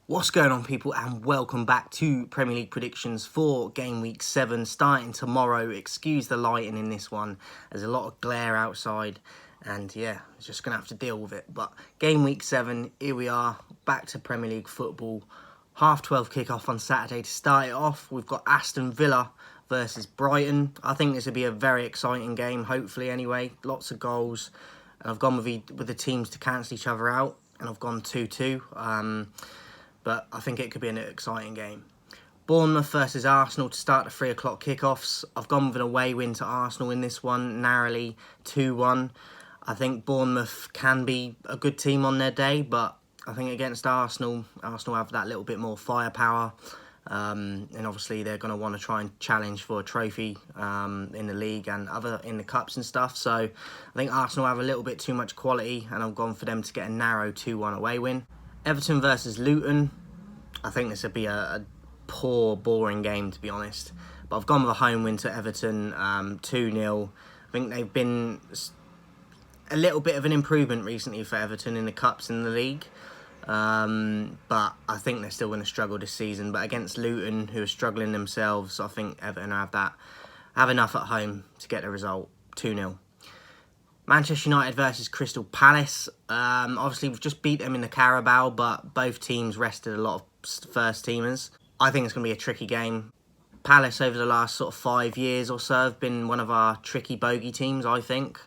What's going on, people, and welcome back to Premier League predictions for Game Week 7 starting tomorrow. Excuse the lighting in this one, there's a lot of glare outside and yeah, just going to have to deal with it. But Game Week 7, here we are, back to Premier League football. 12:30 kickoff on Saturday to start it off. We've got Aston Villa versus Brighton. I think this will be a very exciting game, hopefully anyway. Lots of goals. I've gone with the teams to cancel each other out, and I've gone 2-2. But I think it could be an exciting game. Bournemouth versus Arsenal to start the 3 o'clock kickoffs. I've gone with an away win to Arsenal in this one, narrowly 2-1. I think Bournemouth can be a good team on their day, but I think against Arsenal have that little bit more firepower. And obviously they're going to want to try and challenge for a trophy in the league and in the cups and stuff. So I think Arsenal have a little bit too much quality, and I've gone for them to get a narrow 2-1 away win. Everton versus Luton. I think this would be a poor, boring game, to be honest. But I've gone with a home win to Everton, 2-0. I think they've been a little bit of an improvement recently for Everton in the cups and the league. But I think they're still going to struggle this season. But against Luton, who are struggling themselves, I think Everton have enough at home to get the result, 2-0. Manchester United versus Crystal Palace. Obviously, we've just beat them in the Carabao, but both teams rested a lot of first teamers. I think it's going to be a tricky game. Palace, over the last sort of 5 years or so, have been one of our tricky bogey teams, I think.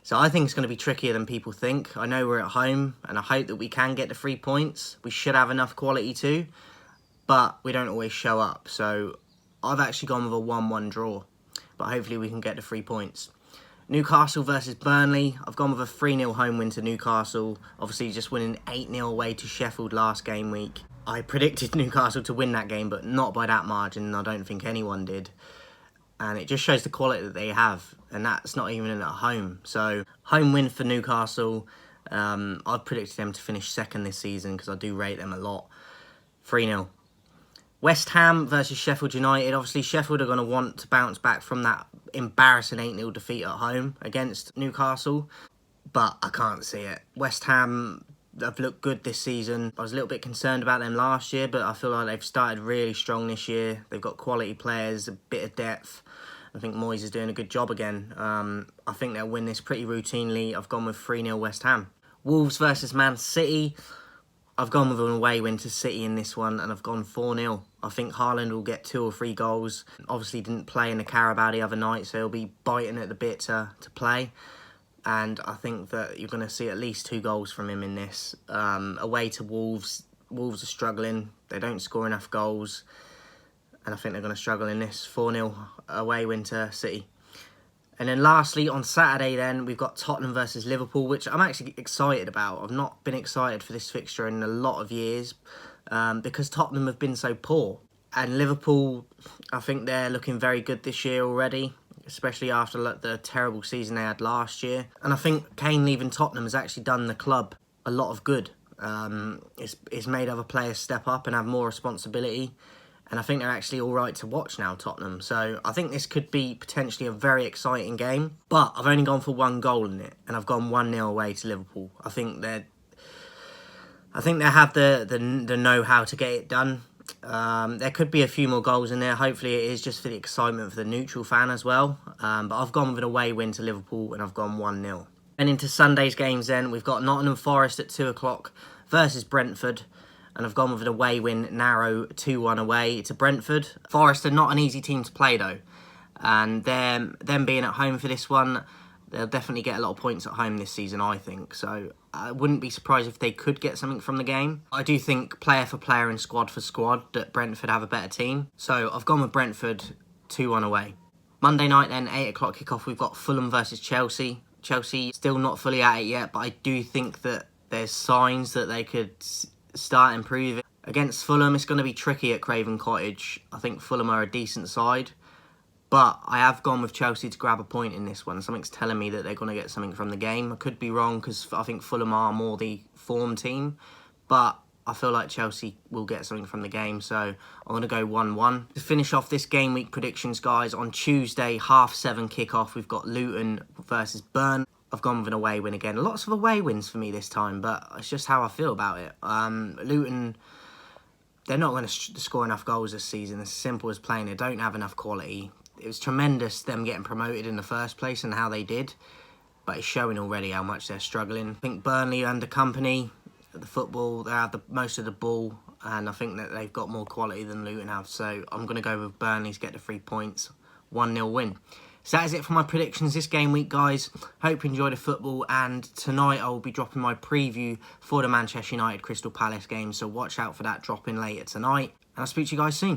So I think it's going to be trickier than people think. I know we're at home, and I hope that we can get the 3 points. We should have enough quality too, but we don't always show up. So I've actually gone with a 1-1 draw, but hopefully we can get the 3 points. Newcastle versus Burnley. I've gone with a 3-0 home win to Newcastle. Obviously just winning 8-0 away to Sheffield last game week. I predicted Newcastle to win that game, but not by that margin. I don't think anyone did. And it just shows the quality that they have. And that's not even at home. So, home win for Newcastle. I've predicted them to finish second this season because I do rate them a lot. 3-0. West Ham versus Sheffield United. Obviously, Sheffield are going to want to bounce back from that embarrassing 8-0 defeat at home against Newcastle. But I can't see it. West Ham have looked good this season. I was a little bit concerned about them last year, but I feel like they've started really strong this year. They've got quality players, a bit of depth. I think Moyes is doing a good job again. I think they'll win this pretty routinely. I've gone with 3-0 West Ham. Wolves versus Man City. I've gone with an away win to City in this one, and I've gone 4-0. I think Haaland will get 2 or 3 goals. Obviously didn't play in the Carabao the other night, so he'll be biting at the bit to play. And I think that you're going to see at least 2 goals from him in this. Away to Wolves. Wolves are struggling. They don't score enough goals. And I think they're going to struggle in this. 4-0 away win to City. And then lastly, on Saturday then, we've got Tottenham versus Liverpool, which I'm actually excited about. I've not been excited for this fixture in a lot of years because Tottenham have been so poor. And Liverpool, I think they're looking very good this year already, especially after the terrible season they had last year. And I think Kane leaving Tottenham has actually done the club a lot of good. It's made other players step up and have more responsibility. And I think they're actually all right to watch now, Tottenham. So I think this could be potentially a very exciting game. But I've only gone for 1 goal in it, and I've gone 1-0 away to Liverpool. I think they have the know-how to get it done. There could be a few more goals in there. Hopefully it is just for the excitement for the neutral fan as well. But I've gone with an away win to Liverpool, and I've gone 1-0. And into Sunday's games then, we've got Nottingham Forest at 2 o'clock versus Brentford. And I've gone with an away win, narrow 2-1 away to Brentford. Forest are not an easy team to play though. And them being at home for this one, they'll definitely get a lot of points at home this season, I think. So I wouldn't be surprised if they could get something from the game. I do think player for player and squad for squad that Brentford have a better team. So I've gone with Brentford 2-1 away. Monday night then, 8 o'clock kickoff, we've got Fulham versus Chelsea. Chelsea still not fully at it yet, but I do think that there's signs that they could start improving. Against Fulham, it's going to be tricky at Craven Cottage. I think Fulham are a decent side, but I have gone with Chelsea to grab a point in this one. Something's telling me that they're going to get something from the game. I could be wrong because I think Fulham are more the form team, but I feel like Chelsea will get something from the game, so I'm going to go 1-1. To finish off this game week predictions, guys, on Tuesday, 7:30 kickoff, we've got Luton versus Burnley. I've gone with an away win again. Lots of away wins for me this time, but it's just how I feel about it. Luton they're not going to score enough goals this season. It's as simple as plain. They don't have enough quality. It was tremendous them getting promoted in the first place and how they did, but it's showing already how much they're struggling. I think Burnley under Company, the football, they have most of the ball, and I think that they've got more quality than Luton have. So I'm going to go with Burnley to get the 3 points. 1-0 win. So that is it for my predictions this game week, guys. Hope you enjoyed the football, and tonight I will be dropping my preview for the Manchester United Crystal Palace game, so watch out for that dropping later tonight, and I'll speak to you guys soon.